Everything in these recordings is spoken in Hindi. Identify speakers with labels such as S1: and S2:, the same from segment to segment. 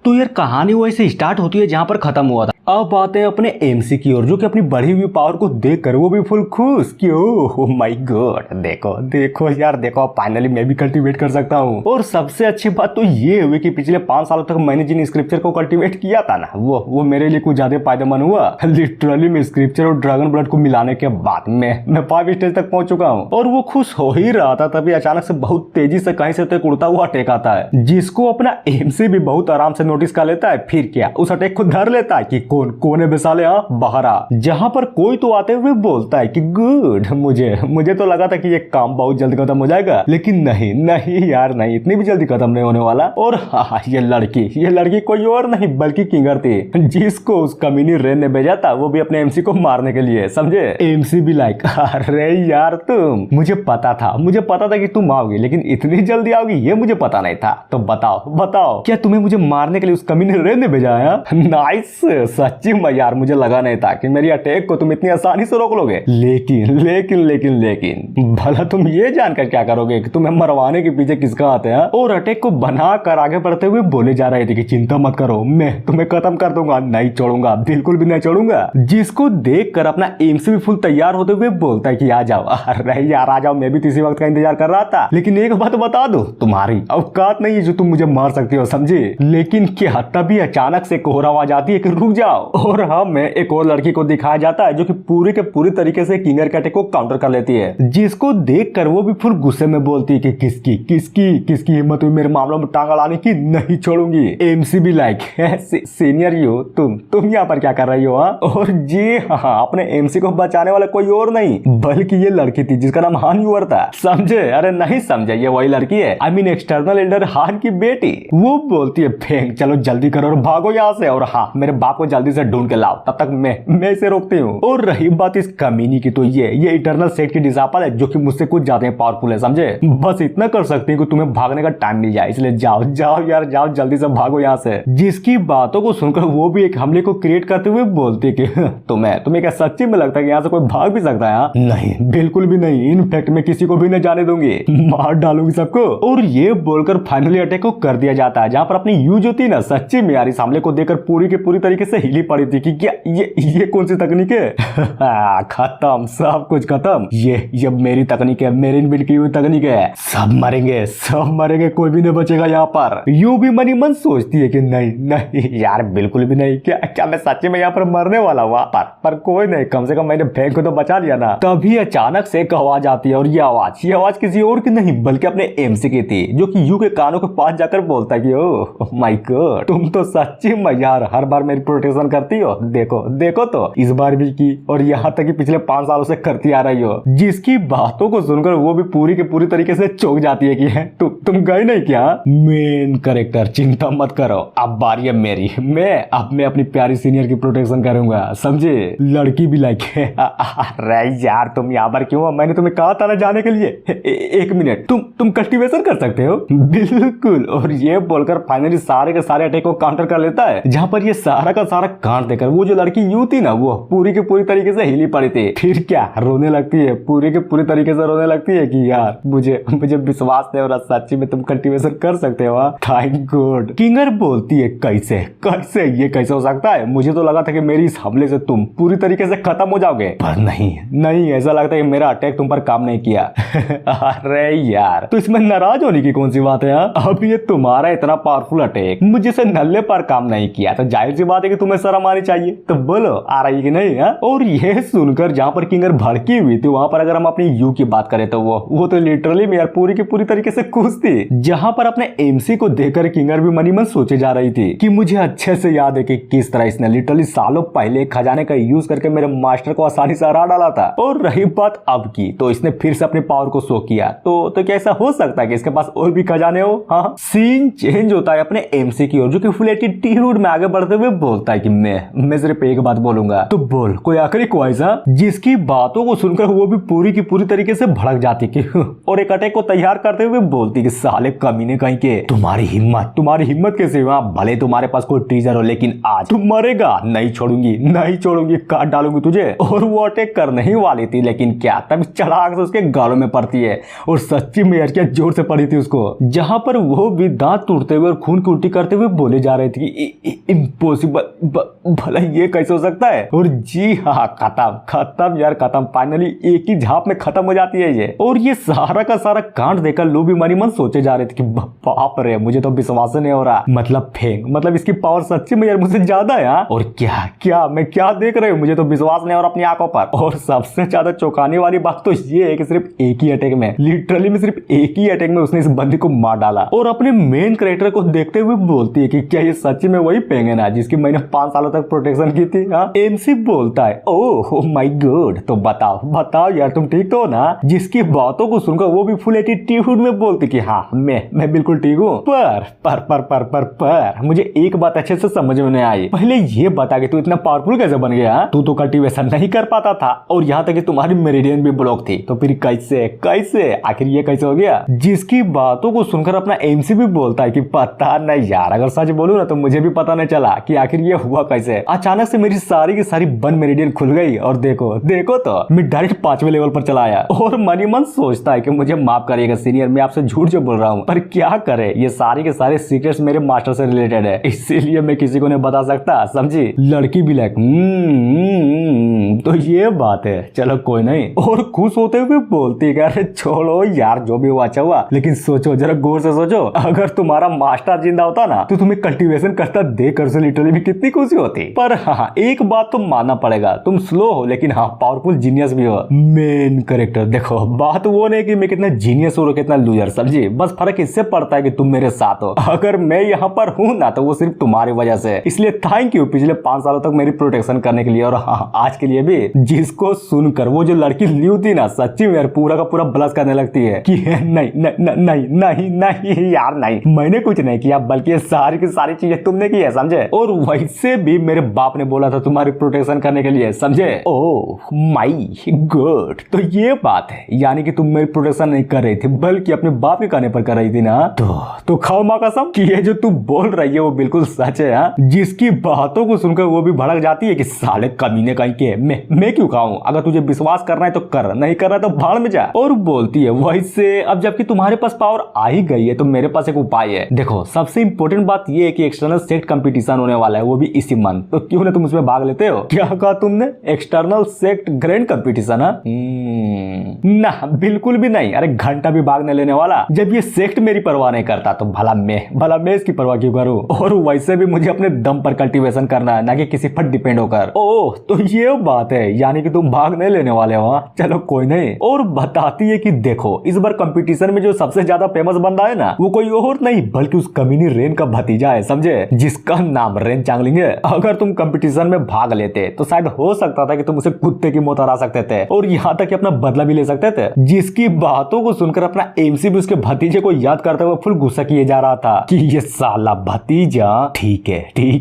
S1: तो यार कहानी वैसे स्टार्ट होती है जहाँ पर खत्म हुआ था। अब आते हैं अपने एमसी की ओर, जो कि अपनी बढ़ी हुई पावर को देखकर वो भी फुल खुश कि ओह माय गॉड, देखो देखो यार देखो, फाइनली मैं भी कल्टीवेट कर सकता हूँ। और सबसे अच्छी बात तो ये हुई कि पिछले 5 सालों तक मैंने जिन स्क्रिप्चर को कल्टीवेट किया था ना, वो मेरे लिए कुछ ज्यादा फायदेमंद हुआ। लिटरली में स्क्रिप्चर और ड्रैगन ब्लड को मिलाने के बाद मैं 5 स्टेज तक पहुंच चुका हूँ। और वो खुश हो ही रहा था, तभी अचानक से बहुत तेजी से कहीं से तक उड़ता हुआ अटैक आता है, जिसको अपना एमसी भी बहुत आराम से नोटिस कर लेता है। फिर क्या, उस अटैक को धर लेता है कि कौन है बेसाले, बाहर आ। जहां पर कोई तो आते हुए बोलता है कि गुड, मुझे तो लगा था कि ये काम बहुत जल्दी खत्म हो जाएगा, लेकिन नहीं यार नहीं, इतनी भी जल्दी खत्म नहीं होने वाला। और हाँ, ये लड़की कोई और नहीं बल्कि किंगर थी, जिसको उस कमीनी रेन ने भेजा था, वो भी अपने एमसी को मारने के लिए, समझे। एमसी भी लाइक, अरे यार तुम, मुझे पता था कि तुम आओगी, लेकिन इतनी जल्दी आओगी ये मुझे पता नहीं था। तो बताओ क्या तुम्हें मुझे मारने के लिए उस कमीनी रेन ने भेजा है? नाइस, सच्ची में यार मुझे लगा नहीं था कि मेरी अटैक को तुम इतनी आसानी से रोक लोगे। लेकिन भला तुम ये जानकर क्या करोगे कि तुम्हें मरवाने के पीछे किसका हाथ है? और अटैक को बनाकर आगे बढ़ते हुए बोले जा रहे थे कि चिंता मत करो, मैं तुम्हें खत्म कर दूंगा, नहीं छोड़ूंगा, बिल्कुल भी नहीं छोड़ूंगा। जिसको देखकर अपना एमसी भी फुल तैयार होते हुए बोलता है कि आ जाओ। अरे यार आ जाओ, मैं भी इसी वक्त का इंतजार कर रहा था, लेकिन एक बात बता दो, तुम्हारी औकात नहीं है जो तुम मुझे मार सकती हो, समझे। लेकिन क्या, तभी अचानक से कोहरा आवाज आती है कि रुक जाओ। और हमें एक और लड़की को दिखाया जाता है जो कि पूरी के पूरी तरीके से किंगर के अटैक को काउंटर कर लेती है, जिसको देखकर वो भी फुल गुस्से में बोलती है कि किसकी हिम्मत हुई मेरे मामलों में टांग अड़ाने की, नहीं छोड़ूंगी। एमसी भी लाइक, सीनियर यू, तुम यहाँ पर क्या कर रही हो? और जी हाँ, अपने एमसी को बचाने वाला कोई और नहीं बल्कि ये लड़की थी जिसका नाम हान यूअर था, समझे। अरे नहीं समझे, ये वही लड़की है, आई मीन एक्सटर्नल एल्डर हान की बेटी। वो बोलती है फेंक, चलो जल्दी करो और भागो यहाँ से, और हाँ मेरे बाप को जल्दी से ढूंढ के लाओ, तब तक मैं इसे रोकती हूँ। और रही बात इस कमीनी की, तो ये इटर्नल सेट की डिजापल है जो कि मुझसे कुछ ज्यादा पावरफुल है, समझे। बस इतना कर सकती है कि तुम्हें भागने का टाइम मिल जाए, इसलिए जाओ यार जाओ, जल्दी से भागो यहाँ से। जिसकी बातों को सुनकर वो भी एक हमले को क्रिएट करते हुए बोलती कि तुम्हें क्या सच्ची में लगता है कि यहाँ से कोई भाग भी सकता है? नहीं, बिल्कुल भी नहीं, इनफैक्ट मैं किसी को भी न जाने दूंगी, मार डालूंगी सबको। और ये बोलकर फाइनली अटैक को कर दिया जाता है, जहाँ पर अपनी यूज होती ना, सच्ची में यार इस हमले को देखकर पूरी के पूरी तरीके से हिली पड़ी थी कि क्या ये कौन सी तकनीक है? खत्म, सब कुछ खत्म, ये मेरी तकनीक है, मेरी इनबिल्ट की हुई तकनीक है, सब मरेंगे, कोई भी नहीं बचेगा यहाँ पर। यू भी मनी मन सोचती है कि नहीं यार बिल्कुल भी नहीं, क्या मैं सच्ची में यहाँ पर मरने वाला हुआ? पर कोई नहीं, कम से कम मैंने बैंक को तो बचा लिया ना। तभी अचानक से एक आवाज आती है, और ये आवाज किसी और की नहीं बल्कि अपने एमसी की थी, जो कि यू के कानों के पास जाकर बोलता है कि ओह माय गॉड, तुम तो सच्ची में यार हर बार मेरी प्रोटेक्शन करती हो, देखो तो इस बार भी की, और यहाँ तक कि पिछले 5 सालों से करती आ रही हो। जिसकी बातों को सुनकर वो भी पूरी के पूरी तरीके से चौंक जाती है कि तुम गए नहीं क्या? मेन कैरेक्टर, चिंता मत करो, अब बारी है मेरी, मैं अपनी प्यारी सीनियर की प्रोटेक्शन करूंगा, समझे। लड़की भी लाइक, अरे यार तुम यहाँ पर क्यों? मैंने तुम्हें कहा था ना जाने के लिए। एक मिनट, तुम कल्टीवेशन कर सकते हो? बिल्कुल। और ये बोलकर फाइनली सारे के सारे अटैक को काउंटर कर लेता है, जहाँ पर ये सारा का सारा कांड देकर वो जो लड़की यू थी ना, वो पूरी के पूरी तरीके से हिली पड़ी थी। फिर क्या, रोने लगती है, पूरी के पूरी तरीके से रोने लगती है कि यार मुझे विश्वास नहीं हो रहा सच्ची में तुम कल्टीवेशन कर सकते हो। Thank God. किंगर बोलती है कैसे ये कैसे हो सकता है? मुझे तो लगा था कि मेरी इस हमले से तुम पूरी तरीके से खत्म हो जाओगे, पर नहीं, ऐसा लगता है कि मेरा अटैक तुम पर काम नहीं किया। अरे यार, तो इसमें नाराज होने की कौन सी बात है? अब ये तुम्हारा इतना पावरफुल अटैक मुझे से नल्ले पर काम नहीं किया, तो जाहिर सी बात है कि तुम्हें शर्म आनी चाहिए। तो बोलो आ रही कि नहीं? और ये सुनकर जहाँ पर किंगर भड़की हुई थी, वहां पर अगर हम अपनी यू की बात करें तो वो तो लिटरली में यार पूरी की पूरी तरीके से खुश थी। जहाँ पर अपने एमसी को देखकर किंगर भी मनी मन सोचे जा रही थी कि मुझे अच्छे से याद है कि किस तरह इसने लिटरली सालों पहले खजाने का यूज करके मेरे मास्टर को आसानी से हरा डाला था। और रही बात अब की, तो इसने फिर से अपने पावर को शो किया, तो क्या ऐसा हो सकता है कि इसके पास और भी खजाने हो? हाँ, सीन चेंज होता है अपने एमसी की ओर, जो कि फुल एटीट्यूड में आगे बढ़ते हुए बोलता है कि मैं सिर्फ एक बात बोलूंगा। तो बोल, कोई आखिरी ख्वाहिश? जिसकी बातों को सुनकर वो भी पूरी की पूरी तरीके से भड़क जाती कि और एक अटैक को तैयार करते हुए बोलती कि साले कमीने कहीं के, तुम्हारी हिम्मत कैसे हुआ? भले तुम्हारे पास कोई ट्रीजर हो, लेकिन आज तुम मरेगा, नहीं छोड़ूंगी, काट डालूंगी तुझे। और वो अटैक करने ही वाली थी, लेकिन क्या तब चढ़ाक से उसके गालों में पड़ती है, और सच्ची में यार क्या जोर से पड़ी थी उसको, जहां पर वो भी दांत टूटते हुए और खून की उल्टी करते करते हुए बोले जा रहे थे कि इम्पॉसिबल, भला ये कैसे हो सकता है। और जी हाँ, खत्म यार, खत्म। फाइनली एक ही झाप में खत्म हो जाती है ये। और ये सारा का सारा कांड देखकर लोग भी मन ही मन सोचे जा रहे थे कि बाप रे, मुझे तो विश्वास नहीं हो रहा। मतलब फेंक, मतलब इसकी पावर सच्ची में यार मुझसे ज्यादा है। और क्या मैं क्या देख रहे हूँ, मुझे तो विश्वास नहीं हो रहा अपनी आंखों पर। और सबसे ज्यादा चौंकाने वाली बात तो ये है कि सिर्फ एक ही अटैक में, लिटरली में सिर्फ एक ही अटैक में उसने इस बंदी को मार डाला। और अपने मेन कैरेक्टर को देखते हुए बोलती है कि क्या ये सच्ची में वही पेंग है ना जिसकी मैंने 5 सालों तक प्रोटेक्शन की थी। एमसी बोलता है ओह माय गॉड, तो बताओ यार तुम ठीक तो हो ना। जिसकी बातों को सुनकर वो भी फुल एटीट्यूड में बोलती कि हाँ मैं बिल्कुल ठीक हूँ। पर मुझे एक बात अच्छे से समझ में नहीं आई। पहले ये बता कि तू इतना पावरफुल कैसे बन गया। तू तो कल्टीवेशन नहीं कर पाता था और यहाँ तक कि तुम्हारी मेरिडियन भी ब्लॉक थी, तो फिर कैसे आखिर ये कैसे हो गया। जिसकी बातों को सुनकर अपना एमसी भी बोलता है कि पता नहीं यार, अगर सच बोलूं ना तो मुझे भी पता नहीं चला कि आखिर ये हुआ कैसे। अचानक से मेरी सारी की सारी बन मेरिडियन खुल गई और देखो तो मैं डायरेक्ट 5वें लेवल पर चला आया। और मन ही मन सोचता है कि मुझे माफ करिएगा सीनियर, मैं आपसे झूठ जो बोल रहा हूँ, पर क्या करे, ये सारे के सारे सीक्रेट्स मेरे मास्टर से रिलेटेड है, इसीलिए मैं किसी को नहीं बता सकता, समझी। लड़की भी लाइक तो ये बात है, चलो कोई नहीं। और खुश होते हुए बोलती है अरे छोड़ो यार, जो भी हुआ अच्छा हुआ, लेकिन सोचो जरा गौर से सोचो, अगर तुम्हारा मास्टर जिंदा होता ना तो तुम्हें कल्टीवेशन करता देखकर से लिटरली भी कितनी खुशी होती। पर हाँ, एक बात तो मानना पड़ेगा, तुम स्लो हो लेकिन हाँ पावरफुल जीनियस भी हो। मेन कैरेक्टर देखो, बात वो नहीं कि मैं कितना जीनियस और कितना लूजर, समझी। बस फर्क इससे पड़ता है कि तुम मेरे साथ हो। अगर मैं यहाँ पर हूँ ना तो वो सिर्फ तुम्हारी वजह से, इसलिए थैंक यू पिछले 5 सालों तक मेरी प्रोटेक्शन करने के लिए, और हाँ आज के लिए भी। जिसको सुनकर वो जो लड़की ल्यू थी ना, सच्ची में यार पूरा का पूरा ब्लश करने लगती है कि नहीं यार नहीं, मैंने कुछ नहीं किया, बल्कि सारी की सारी चीजें तुमने की है, समझे। और वैसे भी मेरे बाप ने बोला था तुम्हारी प्रोटेक्शन करने के लिए, समझे। ओह माय गॉड, तो ये बात है, यानी कि तुम मेरी प्रोटेक्शन नहीं कर रही थी बल्कि अपने बाप के कहने पर कर रही थी ना। तो खाओ माँ कसम कि ये जो तू बोल रही है वो बिल्कुल सच है। जिसकी बातों को सुनकर वो भी भड़क जाती है कि साले कमीने कहीं के, मैं क्यों खाऊं, अगर तुझे विश्वास करना है तो कर, नहीं करना है तो भाड़ में जा। और बोलती है वैसे अब जबकि तुम्हारे पास पावर आ ही गई है तो मेरे पास एक उपाय है। देखो सबसे इंपॉर्टेंट बात ये है कि एक्सटर्नल सेक्ट कंपटीशन होने वाला है, वो भी इसी मंथ, तो क्यों ना तुम उसमें भाग लेते हो। क्या कहा तुमने, एक्सटर्नल सेक्ट ग्रैंड कंपटीशन? ना बिल्कुल भी नहीं, अरे घंटा भी भाग नहीं लेने वाला। जब ये सेक्ट मेरी परवाह नहीं करता तो भला मैं इसकी परवाह क्यों करूं। और वैसे भी मुझे अपने दम पर कल्टीवेशन करना है, ना कि किसी पर डिपेंड होकर। ओह तो ये बात है, यानी कि तुम भाग नहीं लेने वाले हो। चलो कोई नहीं। और बताती है कि देखो इस बार कंपटीशन में जो सबसे ज्यादा फेमस बंदा है ना, वो कोई और नहीं बल्कि उस कमीनी रेन का भतीजा है, समझे, जिसका नाम रेन चांगलिंग है। अगर तुम कंपटीशन में भाग लेते तो शायद हो सकता था कि तुम उसे कुत्ते की मौत हरा सकते थे और यहाँ तक कि अपना बदला भी ले सकते थे। जिसकी बातों को सुनकर अपना एमसी भी उसके भतीजे को याद करते हुए फुल गुस्सा किए जा रहा था कि ये साला भतीजा, ठीक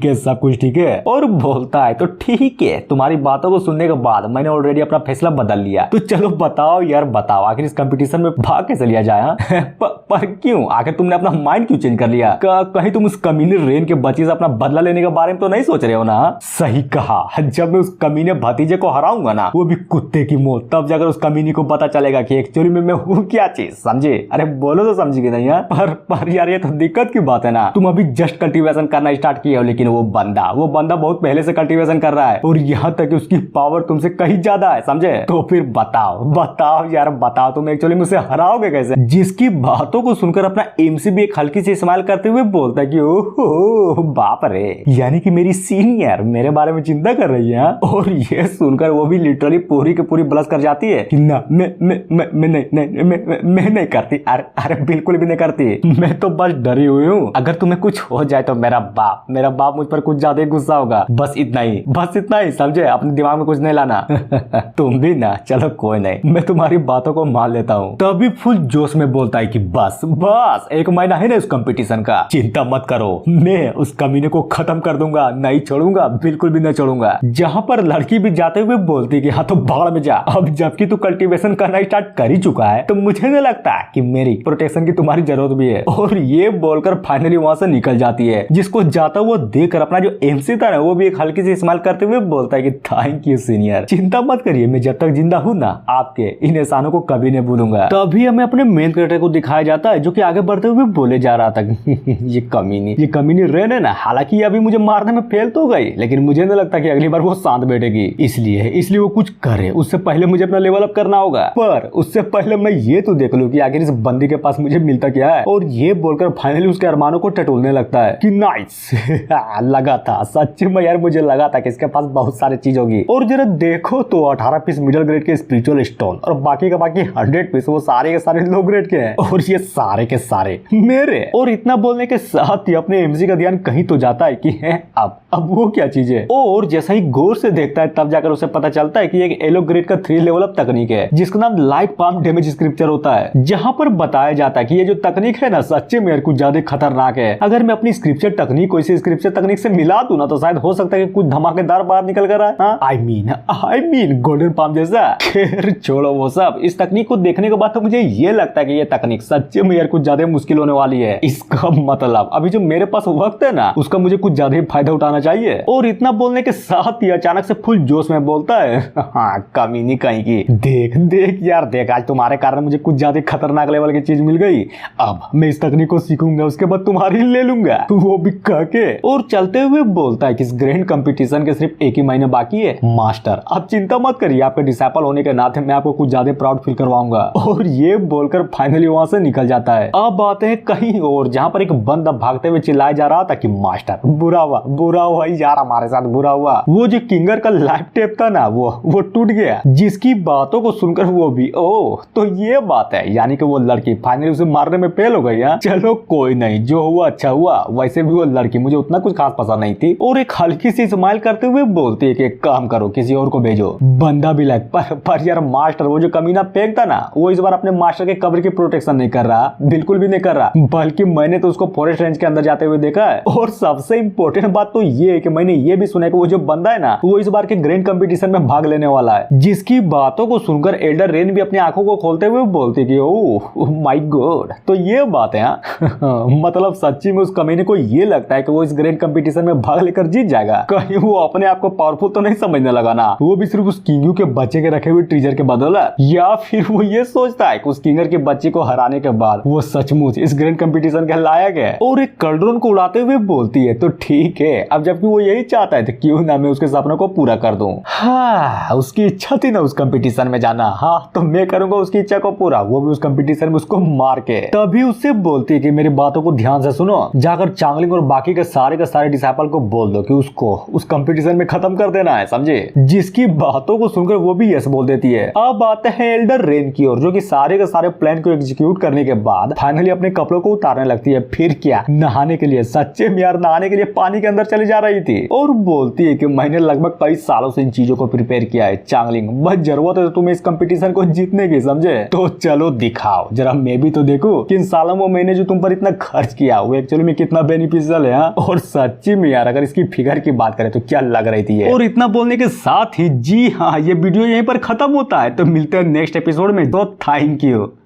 S1: है सब कुछ ठीक है। और बोलता है तो ठीक है, तुम्हारी बातों को सुनने के बाद मैंने ऑलरेडी अपना फैसला बदल लिया, तो चलो बताओ यार बताओ, आखिर इस कंपटीशन में भाग कैसे लिया जाए। पर क्यों, आखिर तुमने अपना माइंड क्यों चेंज कर लिया। कहीं तुम उस कमीने रेन के बच्चे से अपना बदला लेने के बारे में तो नहीं सोच रहे हो ना। सही कहा, जब मैं उस कमीने भतीजे को हराऊंगा ना, वो भी कुत्ते की मौत, तब जाकर उस कमीनी को पता चलेगा कि एक्चुअली में मैं हूँ क्या चीज, समझे। अरे बोलो तो समझेगी नहीं यार। पर यार ये तो दिक्कत की बात है ना, तुम अभी जस्ट कल्टीवेशन करना स्टार्ट किए हो, लेकिन वो बंदा बहुत पहले से कल्टीवेशन कर रहा है और यहाँ तक कि उसकी पावर तुमसे कहीं ज्यादा है, समझे। तो फिर बताओ यार बताओ, तुम एक्चुअली मुझसे हराओगे कैसे। जिसकी बातों को सुनकर अपना एमसी भी एक हल्की सी स्माइल करते हुए बोलता है कि ओहो बाप रे, यानी कि मेरी सीनियर मेरे बारे में चिंता कर रही है। और ये सुनकर वो भी लिटरली पूरी की पूरी ब्लश कर जाती है कि ना मैं नहीं करती। अरे बिल्कुल भी नहीं करती, मैं तो बस डरी हुई हूँ, अगर तुम्हें कुछ हो जाए तो मेरा बाप मुझ पर कुछ ज्यादा ही गुस्सा होगा। बस इतना ही समझे, अपने दिमाग में कुछ नहीं लाना। तुम भी ना, चलो कोई नहीं, मैं तुम्हारी बातों को मान लेता हूँ। तभी फुल जोश में बोलता है कि बस 1 महीना है ना उस कंपटीशन का, चिंता मत करो, मैं उस कमीने को खत्म कर दूंगा, नहीं छोड़ूंगा, बिल्कुल भी नहीं छोड़ूंगा। जहाँ पर लड़की भी जाते हुए बोलती कि हाँ तो भाड़ में जा, अब जबकि तू कल्टीवेशन करना स्टार्ट कर ही चुका है तो मुझे नहीं लगता कि मेरी प्रोटेक्शन की तुम्हारी जरूरत भी है। और ये बोलकर फाइनली वहां से निकल जाती है। जिसको जाता हुआ देखकर अपना जो एमसी था ना, वो भी एक हल्की सी स्माइल करते हुए बोलता है कि थैंक यू सीनियर, चिंता मत करिए, मैं जब तक जिंदा हूँ ना आपके इन एहसानों को कभी नहीं भूलूंगा। तभी हमें अपने मेन कैरेक्टर को दिखाया जाता है जो कि आगे बढ़ते हुए बोले जा रहा था ये कमीनी, ये कमीनी रेन है ना, हालांकि ये अभी मुझे मारने में फेल तो गई, लेकिन मुझे नहीं लगता कि अगली बार वो शांत बैठेगी, इसलिए वो कुछ करे उससे पहले मुझे अपना लेवल अप करना होगा। पर उससे पहले मैं ये तो देख लूं कि आखिर इस बंदी के पास मुझे मिलता क्या है। और ये बोलकर फाइनली उसके अरमानों को टटोलने लगता है कि नाइस लगा था, सच्ची में यार मुझे लगा था कि इसके पास बहुत सारी चीज होगी। और जरा देखो तो 18 पीस मिडिल ग्रेड के स्पिरिचुअल स्टोन और बाकी का बाकी 100 पीस वो सारे के सारे लो ग्रेड के हैं, और ये सारे के सारे मेरे। और इतना बोलने के साथ ही अपने एमजी का ध्यान कहीं तो जाता है कि है अब वो क्या चीज है। और जैसा ही गौर से देखता है तब जाकर उसे पता चलता है कि एक एलो ग्रेड का 3 लेवल अप तकनीक है जिसका नाम लाइट पाम डैमेज स्क्रिप्चर होता है, जहां पर बताया जाता है कि ये जो तकनीक है ना सच्चे में कुछ ज्यादा खतरनाक है। अगर मैं अपनी स्क्रिप्चर तकनीक को इसी स्क्रिप्चर तकनीक से मिला दूं ना तो शायद हो सकता है कि कुछ धमाकेदार बाहर निकल कर आए। आई मीन गोल्डन पाम जैसा। खैर छोड़ो वो सब, इस तकनीक को देखने के बाद तो मुझे ये लगता है कि ये तकनीक सच्चे में यार कुछ ज्यादा मुश्किल होने वाली है। इसका मतलब अभी जो मेरे पास वक्त है ना उसका मुझे कुछ ज्यादा ही फायदा उठाना चाहिए। और इतना बोलने के साथ ही अचानक से फुल जोश में बोलता है हाँ कमीनी कहीं की, देख यार देख, आज तुम्हारे कारण मुझे कुछ ज्यादा खतरनाक लेवल की चीज मिल गई। अब मैं इस तकनीक को सीखूंगा, उसके बाद तुम्हारी ले लूंगा, वो भी कह के। और चलते हुए बोलता है कि इस ग्रैंड कंपटीशन के सिर्फ एक ही महीने बाकी है मास्टर, आप चिंता मत करिए, आपके डिसाइपल होने के नाते मैं आपको कुछ ज्यादा प्राउड फील करवाऊंगा। और ये बोलकर फाइनली वहां से निकल जाता है। अब आते हैं कहीं और, जहां पर एक बंदा भागते हुए चिल्लाया जा रहा था कि मास्टर बुरा हुआ यार, हमारे साथ बुरा हुआ। वो जो किंगर का लाइफ टेप था ना वो टूट गया, जिसकी बातों को सुनकर वो भी ओह तो ये बात है, यानी कि वो लड़की फाइनली उसे मारने में फेल हो गई। चलो कोई नहीं, जो हुआ अच्छा हुआ। वैसे भी वो लड़की मुझे उतना कुछ खास पसंद नहीं थी। और एक हल्की सी स्माइल करते हुए बोलती है कि एक काम करो, किसी और को भेजो। बंदा भी लाइक पर यार मास्टर वो जो कमीना फेंक था ना, वो इस बार अपने मास्टर के कब्र की प्रोटेक्शन नहीं कर रहा, बिल्कुल भी नहीं कर रहा, बल्कि मैंने तो उसको फॉरेस्ट रेंज के अंदर जाते हुए देखा है। और सबसे इंपॉर्टेंट बात तो ये है कि मैंने ये भी सुना है कि वो जो बंदा है ना वो इस बार के ग्रैंड कंपटीशन में भाग लेने वाला है, जिसकी बातों को सुनकर एल्डर रेन भी अपनी आंखों को खोलते हुए बोलती कि ओह माय गॉड। तो ये बात है मतलब सच्ची में उस कमीने को ये लगता है कि वो इस ग्रैंड कंपटीशन में भाग लेकर जीत जाएगा। कहीं वो अपने आप को पावरफुल तो नहीं समझने लगा ना, वो भी सिर्फ उस किंगू के बच्चे के रखे हुए ट्रीजर के बदौलत। या फिर वो ये सोचता है कि उस किंगर के बच्चे को हराने के बाद वो सचमुच इस ग्रैंड कंपटीशन के लायक है। और एक कल्ड्रोन को उड़ाते हुए बोलती है तो ठीक है, अब जबकि वो यही चाहता है तो क्यों ना मैं उसके सपनों को पूरा कर दूं। हाँ उसकी इच्छा थी ना उस कंपटीशन में जाना, हाँ तो मैं करूंगा उसकी इच्छा को पूरा, वो भी उस कंपटीशन में उसको मार के। तभी उससे बोलती है कि मेरी बातों को ध्यान से सुनो, जाकर चांगलिंग और बाकी के सारे डिसाइपल को बोल दो कि उसको उस कंपटीशन में खत्म कर देना है, समझे। जिसकी बातों को सुनकर वो भी यस बोल देती है। अब आते हैं एल्डर रेन की ओर, जो कि सारे के सारे प्लान को एग्जीक्यूट करने के बाद फाइनली अपने कपड़ों को उतारने लगती है। फिर क्या, नहाने के लिए, सच्चे में यार नहाने के लिए पानी के अंदर चली जा रही थी। और बोलती है कि मैंने लगभग कई सालों से इन चीजों को प्रिपेयर किया है चांगलिंग, बस जरूरत है तुम्हें इस कंपटीशन को जीतने की, समझे। तो चलो दिखाओ जरा, मैं भी तो देखूं कि इन सालों में मैंने जो तुम पर इतना खर्च किया वो एक्चुअली में कितना बेनिफिशियल है। और सच्ची में यार अगर इसकी फिगर की बात करें तो क्या लग रही थी। और इतना बोलने के साथ ही जी हाँ ये वीडियो यहीं पर खत्म होता है। तो मिलते हैं नेक्स्ट एपिसोड में, तो थैंक यू।